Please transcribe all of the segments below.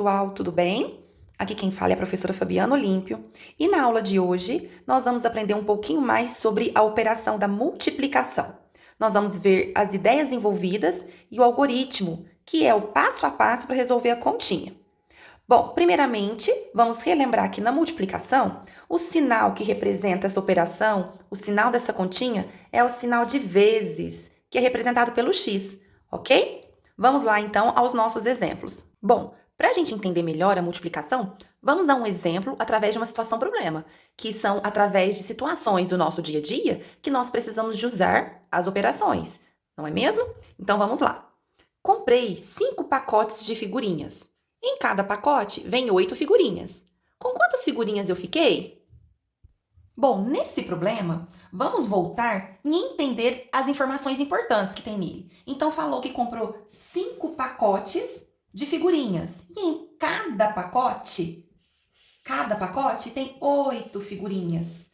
pessoal, tudo bem? Aqui quem fala é a professora Fabiana Olímpio e na aula de hoje nós vamos aprender um pouquinho mais sobre a operação da multiplicação. Nós vamos ver as ideias envolvidas e o algoritmo, que é o passo a passo para resolver a continha. Bom, primeiramente, vamos relembrar que na multiplicação, o sinal que representa essa operação, o sinal dessa continha, é o sinal de vezes, que é representado pelo x, ok? Vamos lá então aos nossos exemplos. Bom, para a gente entender melhor a multiplicação, vamos a um exemplo através de uma situação-problema, que são através de situações do nosso dia a dia que nós precisamos de usar as operações, não é mesmo? Então vamos lá. Comprei 5 pacotes de figurinhas. Em cada pacote vem 8 figurinhas. Com quantas figurinhas eu fiquei? Bom, nesse problema, vamos voltar e entender as informações importantes que tem nele. Então, falou que comprou 5 pacotes de figurinhas. E em cada pacote tem 8 figurinhas,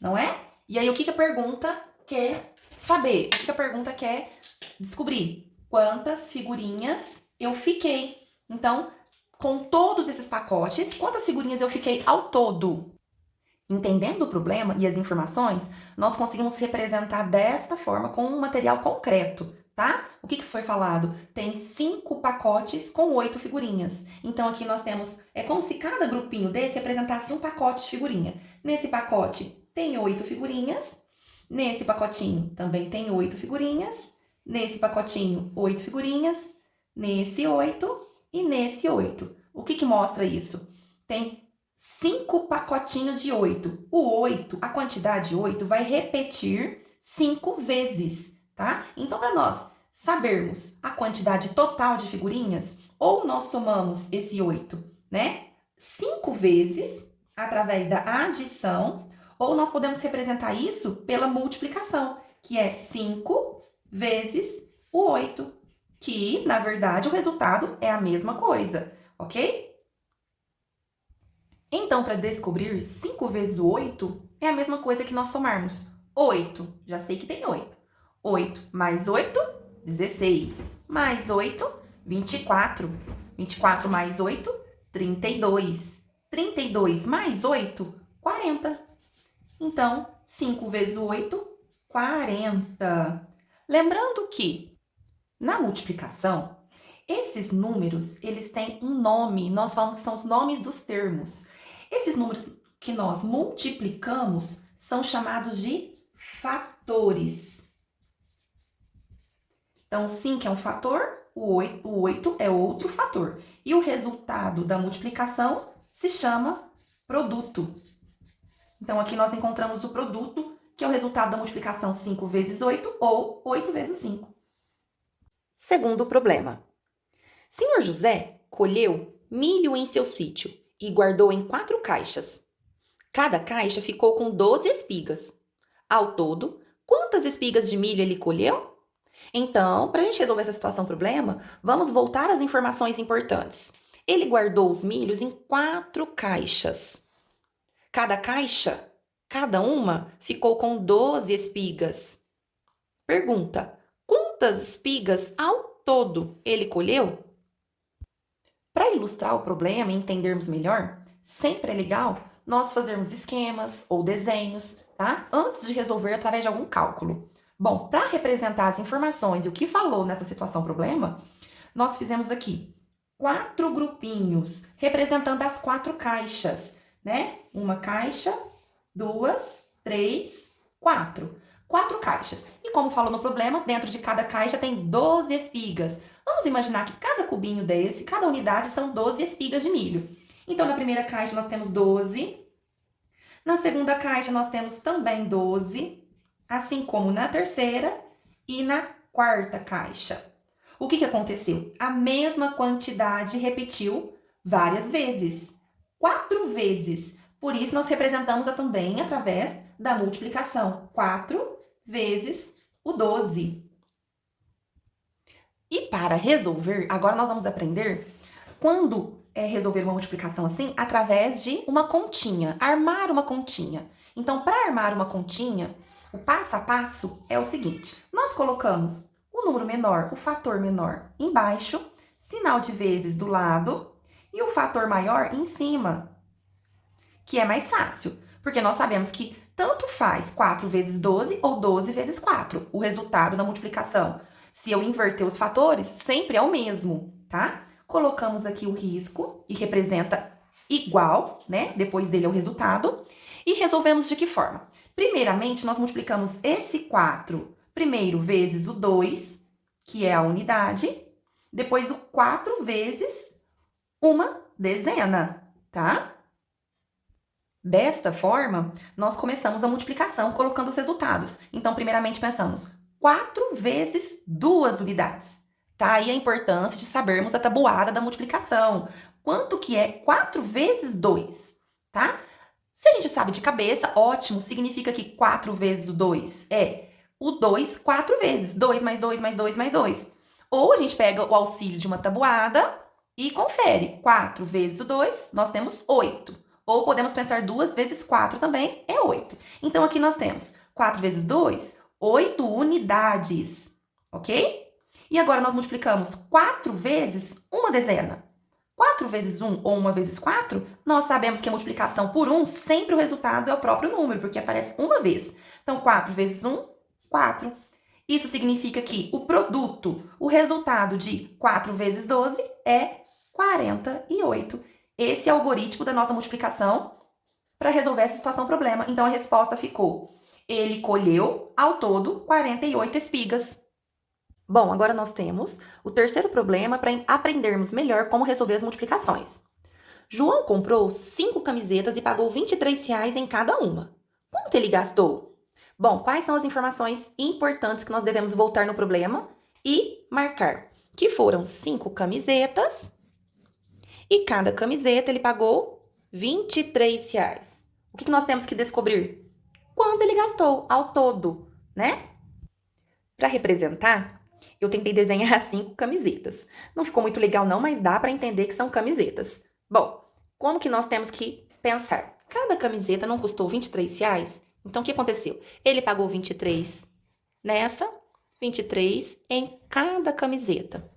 não é? E aí, o que a pergunta quer saber? O que a pergunta quer descobrir? Quantas figurinhas eu fiquei? Então, com todos esses pacotes, quantas figurinhas eu fiquei ao todo? Entendendo o problema e as informações, nós conseguimos representar desta forma com um material concreto, tá? O que foi falado? Tem 5 pacotes com 8 figurinhas. Então, aqui nós temos, é como se cada grupinho desse representasse um pacote de figurinha. Nesse pacote tem 8 figurinhas, nesse pacotinho também tem 8 figurinhas, nesse pacotinho 8 figurinhas, nesse 8 e nesse 8. O que mostra isso? Tem 5 pacotinhos de 8. O 8, a quantidade 8, vai repetir 5 vezes, tá? Então, para nós sabermos a quantidade total de figurinhas, ou nós somamos esse 8, né? 5 vezes, através da adição, ou nós podemos representar isso pela multiplicação, que é 5 vezes o 8, que, na verdade, o resultado é a mesma coisa, ok? Então, para descobrir 5 vezes o 8, é a mesma coisa que nós somarmos. 8, já sei que tem 8. 8 mais 8, 16. Mais 8, 24. 24 mais 8, 32. 32 mais 8, 40. Então, 5 vezes o 8, 40. Lembrando que, na multiplicação, esses números, eles têm um nome, nós falamos que são os nomes dos termos. Esses números que nós multiplicamos são chamados de fatores. Então, 5 é um fator, o 8 é outro fator. E o resultado da multiplicação se chama produto. Então, aqui nós encontramos o produto, que é o resultado da multiplicação 5 vezes 8 ou 8 vezes 5. Segundo problema. Senhor José colheu milho em seu sítio e guardou em 4 caixas. Cada caixa ficou com 12 espigas. Ao todo, quantas espigas de milho ele colheu? Então, para a gente resolver essa situação-problema, vamos voltar às informações importantes. Ele guardou os milhos em 4 caixas. Cada caixa, cada uma, ficou com 12 espigas. Pergunta: quantas espigas ao todo ele colheu? Para ilustrar o problema e entendermos melhor, sempre é legal nós fazermos esquemas ou desenhos, tá? Antes de resolver através de algum cálculo. Bom, para representar as informações e o que falou nessa situação-problema, nós fizemos aqui 4 grupinhos, representando as 4 caixas, né? Uma caixa, 2, 3, 4. 4 caixas. E como falou no problema, dentro de cada caixa tem 12 espigas. Vamos imaginar que cada cubinho desse, cada unidade, são 12 espigas de milho. Então, na primeira caixa nós temos 12. Na segunda caixa nós temos também 12. Assim como na terceira e na quarta caixa. O que aconteceu? A mesma quantidade repetiu várias vezes. 4 vezes. Por isso, nós representamos também através da multiplicação. 4 vezes o 12. E para resolver, agora nós vamos aprender quando resolver uma multiplicação assim, através de uma continha, armar uma continha. Então, para armar uma continha, o passo a passo é o seguinte: nós colocamos o número menor, o fator menor, embaixo, sinal de vezes do lado, E o fator maior em cima, que é mais fácil, porque nós sabemos que tanto faz 4 vezes 12 ou 12 vezes 4. O resultado da multiplicação, se eu inverter os fatores, sempre é o mesmo, tá? Colocamos aqui o risco, e representa igual, né? Depois dele é o resultado. E resolvemos de que forma? Primeiramente, nós multiplicamos esse 4 primeiro vezes o 2, que é a unidade, depois o 4 vezes uma dezena, tá? Desta forma, nós começamos a multiplicação colocando os resultados. Então, primeiramente, pensamos 4 vezes 2 unidades. Tá aí a importância de sabermos a tabuada da multiplicação. Quanto que é 4 vezes 2, tá? Se a gente sabe de cabeça, ótimo, significa que 4 vezes o 2 é o 2 4 vezes. 2 mais 2 mais 2 mais 2. Ou a gente pega o auxílio de uma tabuada e confere. 4 vezes o 2, nós temos 8. Ou podemos pensar 2 vezes 4 também, é 8. Então, aqui nós temos 4 vezes 2, 8 unidades, ok? E agora nós multiplicamos 4 vezes uma dezena. 4 vezes 1 ou 1 vezes 4, nós sabemos que a multiplicação por 1, sempre o resultado é o próprio número, porque aparece uma vez. Então, 4 vezes 1, 4. Isso significa que o produto, o resultado de 4 vezes 12 é 48. Esse é o algoritmo da nossa multiplicação para resolver essa situação problema. Então, a resposta ficou: ele colheu, ao todo, 48 espigas. Bom, agora nós temos o terceiro problema para aprendermos melhor como resolver as multiplicações. João comprou 5 camisetas e pagou R$ 23 em cada uma. Quanto ele gastou? Bom, quais são as informações importantes que nós devemos voltar no problema e marcar? Que foram 5 camisetas e cada camiseta ele pagou R$ 23. O que nós temos que descobrir? Quanto ele gastou ao todo, né? Para representar, eu tentei desenhar 5 camisetas. Não ficou muito legal não, mas dá para entender que são camisetas. Bom, como que nós temos que pensar? Cada camiseta não custou R$ 23? Então, o que aconteceu? Ele pagou 23 nessa, 23 em cada camiseta.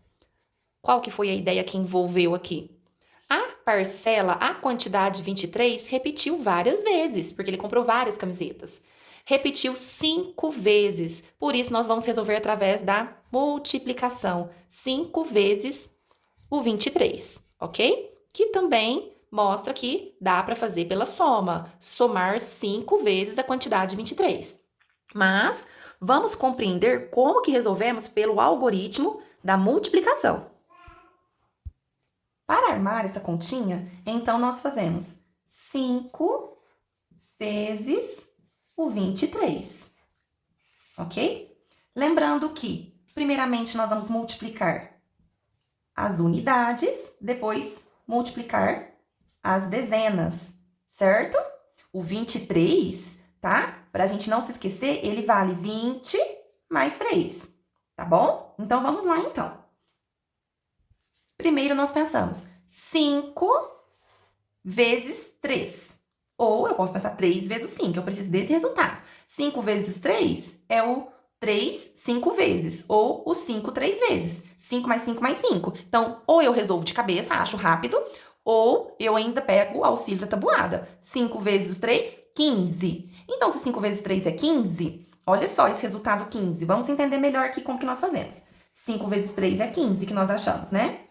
Qual que foi a ideia que envolveu aqui? A parcela, a quantidade 23, repetiu várias vezes, porque ele comprou várias camisetas. Repetiu 5 vezes. Por isso, nós vamos resolver através da multiplicação. 5 vezes o 23, ok? Que também mostra que dá para fazer pela soma. Somar 5 vezes a quantidade 23. Mas vamos compreender como que resolvemos pelo algoritmo da multiplicação. Para armar essa continha, então nós fazemos 5 vezes o 23, ok? Lembrando que, primeiramente, nós vamos multiplicar as unidades, depois multiplicar as dezenas, certo? O 23, tá? Para a gente não se esquecer, ele vale 20 mais 3, tá bom? Então, vamos lá, então. Primeiro, nós pensamos 5 vezes 3. Ou eu posso pensar 3 vezes o 5, eu preciso desse resultado. 5 vezes 3 é o 3 5 vezes, ou o 5 3 vezes. 5 mais 5 mais 5. Então, ou eu resolvo de cabeça, acho rápido, ou eu ainda pego o auxílio da tabuada. 5 vezes 3, 15. Então, se 5 vezes 3 é 15, olha só esse resultado 15. Vamos entender melhor aqui como que nós fazemos. 5 vezes 3 é 15 que nós achamos, né?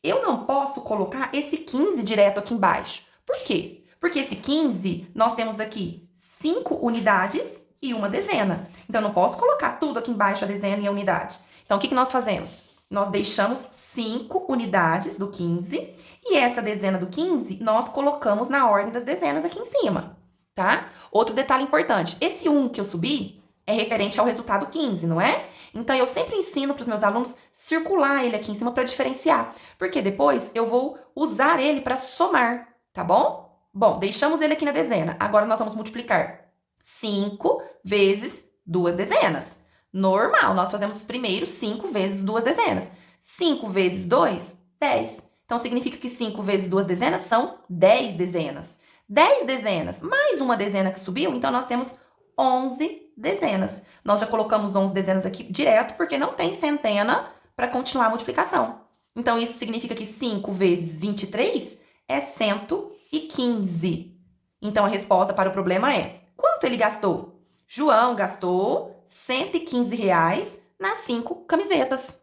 Eu não posso colocar esse 15 direto aqui embaixo. Por quê? Porque esse 15, nós temos aqui 5 unidades e uma dezena. Então, eu não posso colocar tudo aqui embaixo, a dezena e a unidade. Então, o que nós fazemos? Nós deixamos 5 unidades do 15 e essa dezena do 15 nós colocamos na ordem das dezenas aqui em cima, tá? Outro detalhe importante, esse 1 que eu subi é referente ao resultado 15, não é? Então, eu sempre ensino para os meus alunos circular ele aqui em cima para diferenciar, porque depois eu vou usar ele para somar, tá bom? Bom, deixamos ele aqui na dezena. Agora, nós vamos multiplicar 5 vezes 2 dezenas. Normal, nós fazemos primeiro 5 vezes 2 dezenas. 5 vezes 2, 10. Então, significa que 5 vezes 2 dezenas são 10 dezenas. 10 dezenas mais uma dezena que subiu, então nós temos 11 dezenas. Nós já colocamos 11 dezenas aqui direto, porque não tem centena para continuar a multiplicação. Então, isso significa que 5 vezes 23 é 115. Então, a resposta para o problema é: quanto ele gastou? João gastou R$ 115 nas 5 camisetas.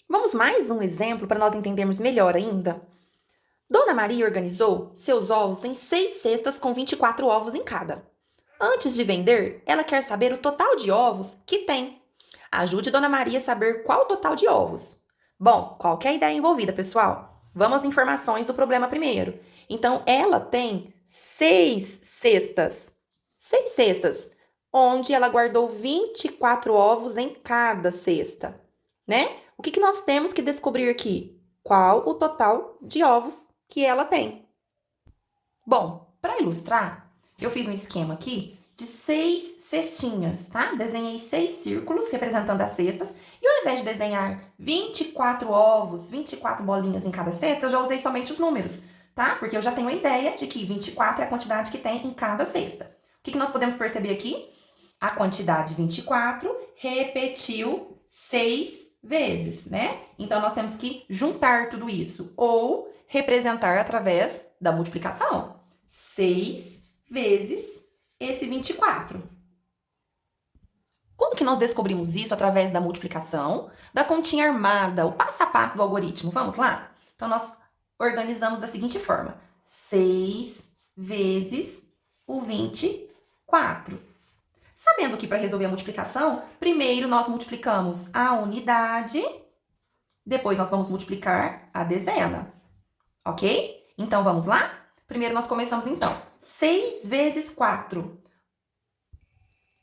Vamos mais um exemplo para nós entendermos melhor ainda? Dona Maria organizou seus ovos em 6 cestas com 24 ovos em cada. Antes de vender, ela quer saber o total de ovos que tem. Ajude Dona Maria a saber qual o total de ovos. Bom, qual que é a ideia envolvida, pessoal? Vamos às informações do problema primeiro. Então, ela tem 6 cestas. 6 cestas, onde ela guardou 24 ovos em cada cesta, né? O que nós temos que descobrir aqui? Qual o total de ovos que ela tem? Bom, para ilustrar, eu fiz um esquema aqui de 6 cestinhas, tá? Desenhei 6 círculos representando as cestas e ao invés de desenhar 24 ovos, 24 bolinhas em cada cesta, eu já usei somente os números, tá? Porque eu já tenho a ideia de que 24 é a quantidade que tem em cada cesta. O que nós podemos perceber aqui? A quantidade 24 repetiu 6 vezes, né? Então, nós temos que juntar tudo isso ou representar através da multiplicação. 6 vezes esse 24. Como que nós descobrimos isso através da multiplicação, da continha armada, o passo a passo do algoritmo? Vamos lá? Então, nós organizamos da seguinte forma: 6 vezes o 24. Sabendo que para resolver a multiplicação, primeiro nós multiplicamos a unidade, depois nós vamos multiplicar a dezena, ok? Então, vamos lá? Primeiro nós começamos, então. 6 vezes 4.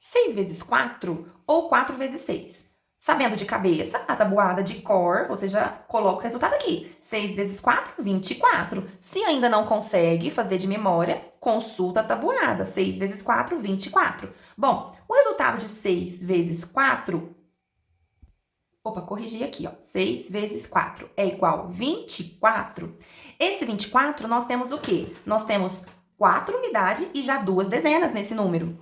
6 vezes 4 ou 4 vezes 6. Sabendo de cabeça, a tabuada de cor, você já coloca o resultado aqui. 6 vezes 4, 24. Se ainda não consegue fazer de memória, consulta a tabuada. 6 vezes 4, 24. Bom, o resultado de 6 vezes 4... Opa, corrigi aqui, ó. 6 vezes 4 é igual a 24. Esse 24, nós temos o quê? Nós temos 4 unidades e já 2 dezenas nesse número.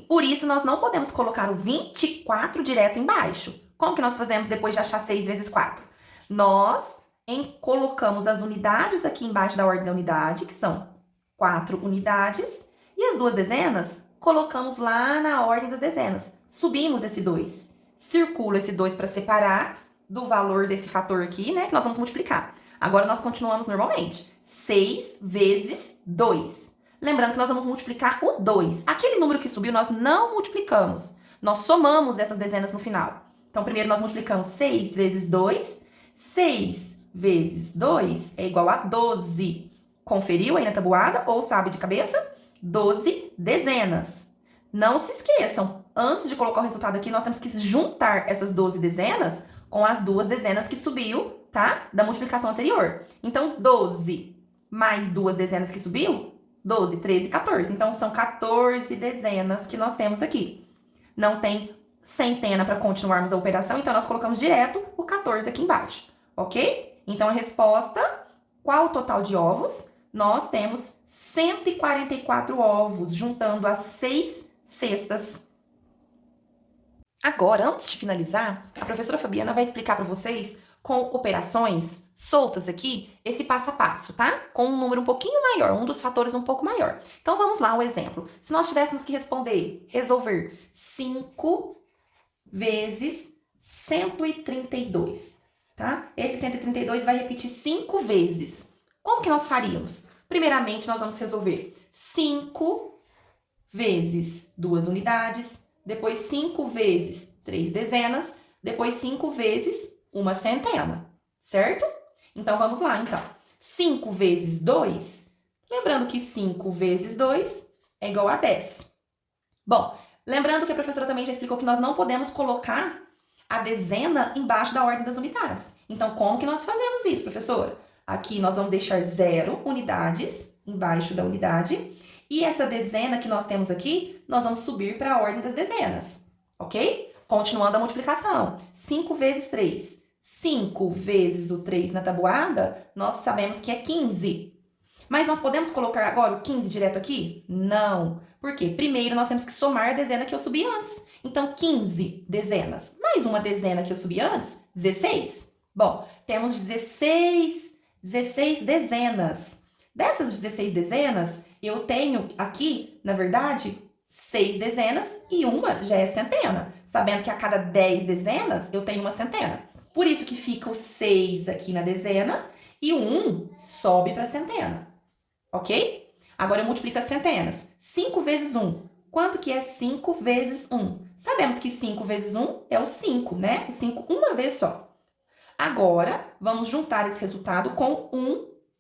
Por isso, nós não podemos colocar o 24 direto embaixo. Como que nós fazemos depois de achar 6 vezes 4? Nós colocamos as unidades aqui embaixo da ordem da unidade, que são 4 unidades, e as 2 dezenas colocamos lá na ordem das dezenas. Subimos esse 2. Circula esse 2 para separar do valor desse fator aqui, né, que nós vamos multiplicar. Agora, nós continuamos normalmente. 6 vezes 2. Lembrando que nós vamos multiplicar o 2. Aquele número que subiu, nós não multiplicamos. Nós somamos essas dezenas no final. Então, primeiro nós multiplicamos 6 vezes 2. 6 vezes 2 é igual a 12. Conferiu aí na tabuada ou sabe de cabeça? 12 dezenas. Não se esqueçam, antes de colocar o resultado aqui, nós temos que juntar essas 12 dezenas com as 2 dezenas que subiu, tá? Da multiplicação anterior. Então, 12 mais 2 dezenas que subiu, 12, 13, 14. Então, são 14 dezenas que nós temos aqui. Não tem centena para continuarmos a operação, então nós colocamos direto o 14 aqui embaixo, ok? Então, a resposta, qual o total de ovos? Nós temos 144 ovos, juntando as 6 cestas. Agora, antes de finalizar, a professora Fabiana vai explicar para vocês, com operações soltas aqui, esse passo a passo, tá? Com um número um pouquinho maior, um dos fatores um pouco maior. Então, vamos lá, o exemplo. Se nós tivéssemos que resolver 5 vezes 132, tá? Esse 132 vai repetir 5 vezes. Como que nós faríamos? Primeiramente, nós vamos resolver 5 vezes 2 unidades, depois 5 vezes 3 dezenas, depois 5 vezes uma centena, certo? Então, vamos lá, então. 5 vezes 2, lembrando que 5 vezes 2 é igual a 10. Bom, lembrando que a professora também já explicou que nós não podemos colocar a dezena embaixo da ordem das unidades. Então, como que nós fazemos isso, professora? Aqui nós vamos deixar 0 unidades embaixo da unidade. E essa dezena que nós temos aqui, nós vamos subir para a ordem das dezenas, ok? Continuando a multiplicação. 5 vezes 3. 5 vezes o 3 na tabuada, nós sabemos que é 15. Mas nós podemos colocar agora o 15 direto aqui? Não. Por quê? Primeiro, nós temos que somar a dezena que eu subi antes. Então, 15 dezenas. Mais uma dezena que eu subi antes, 16. Bom, temos 16 dezenas. Dessas 16 dezenas, eu tenho aqui, na verdade, 6 dezenas e uma já é centena. Sabendo que a cada 10 dezenas, eu tenho uma centena. Por isso que fica o 6 aqui na dezena e o 1 sobe para a centena. Ok? Agora eu multiplico as centenas. 5 vezes 1. Quanto que é 5 vezes 1? Sabemos que 5 vezes 1 é o 5, né? O 5 uma vez só. Agora, vamos juntar esse resultado com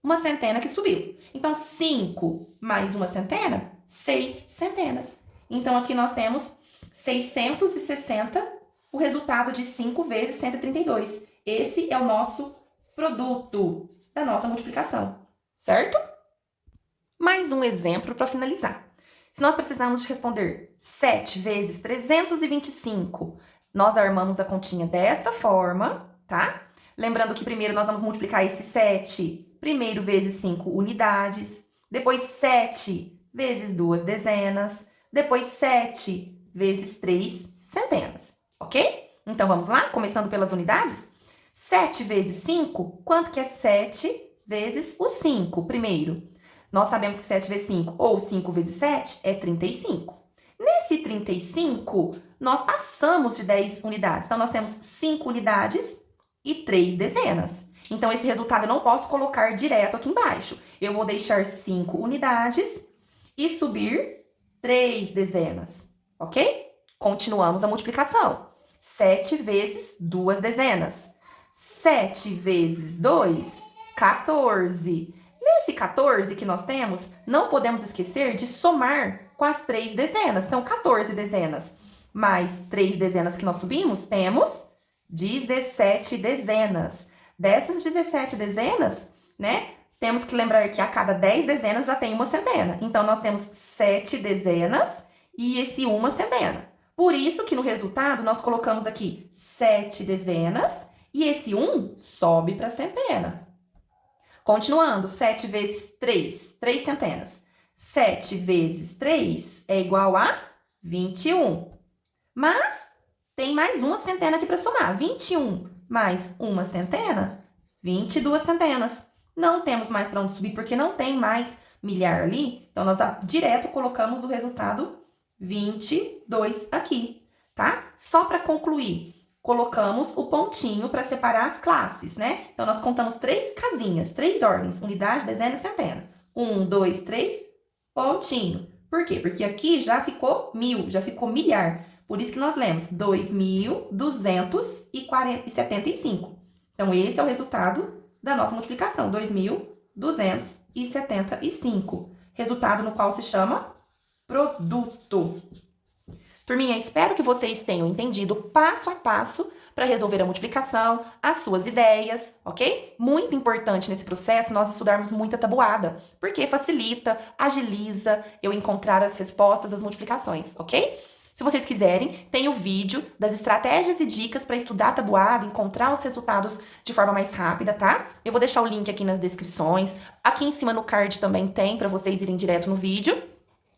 uma centena que subiu. Então, 5 mais uma centena, 6 centenas. Então, aqui nós temos 660, o resultado de 5 vezes 132. Esse é o nosso produto da nossa multiplicação, certo? Mais um exemplo para finalizar. Se nós precisarmos responder 7 vezes 325, nós armamos a continha desta forma, tá? Lembrando que primeiro nós vamos multiplicar esse 7, primeiro vezes 5 unidades, depois 7 vezes 2 dezenas, depois 7 vezes 3 centenas, ok? Então, vamos lá? Começando pelas unidades. 7 vezes 5, quanto que é 7 vezes o 5? Primeiro, nós sabemos que 7 vezes 5 ou 5 vezes 7 é 35. Nesse 35, nós passamos de 10 unidades. Então, nós temos 5 unidades e 3 dezenas. Então, esse resultado eu não posso colocar direto aqui embaixo. Eu vou deixar 5 unidades e subir 3 dezenas, ok? Continuamos a multiplicação. 7 vezes 2 dezenas. 7 vezes 2, 14. Nesse 14 que nós temos, não podemos esquecer de somar com as 3 dezenas. Então, 14 dezenas mais 3 dezenas que nós subimos, temos 17 dezenas. Dessas 17 dezenas, né, temos que lembrar que a cada 10 dezenas já tem uma centena. Então, nós temos 7 dezenas e esse uma centena. Por isso que no resultado nós colocamos aqui 7 dezenas e esse 1 sobe para a centena. Continuando, 7 vezes 3, 3 centenas. 7 vezes 3 é igual a 21. Mas tem mais uma centena aqui para somar. 21 mais uma centena, 22 centenas. Não temos mais para onde subir, porque não tem mais milhar ali. Então, nós direto colocamos o resultado 22 aqui, tá? Só para concluir, colocamos o pontinho para separar as classes, né? Então, nós contamos 3 casinhas, 3 ordens, unidade, dezena e centena. 1, 2, 3, pontinho. Por quê? Porque aqui já ficou 1000, já ficou milhar. Por isso que nós lemos 2.275. Então, esse é o resultado da nossa multiplicação, 2.275. Resultado no qual se chama produto. Turminha, espero que vocês tenham entendido passo a passo para resolver a multiplicação, as suas ideias, ok? Muito importante nesse processo nós estudarmos muita tabuada, porque facilita, agiliza eu encontrar as respostas das multiplicações, ok? Se vocês quiserem, tem o vídeo das estratégias e dicas para estudar a tabuada, encontrar os resultados de forma mais rápida, tá? Eu vou deixar o link aqui nas descrições. Aqui em cima no card também tem para vocês irem direto no vídeo.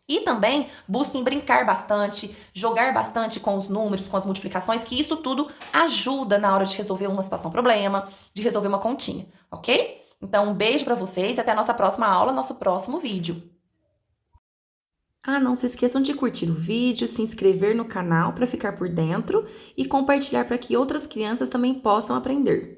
E também busquem brincar bastante, jogar bastante com os números, com as multiplicações, que isso tudo ajuda na hora de resolver uma situação problema, de resolver uma continha, ok? Então, um beijo para vocês e até a nossa próxima aula, nosso próximo vídeo. Ah, não se esqueçam de curtir o vídeo, se inscrever no canal para ficar por dentro e compartilhar para que outras crianças também possam aprender.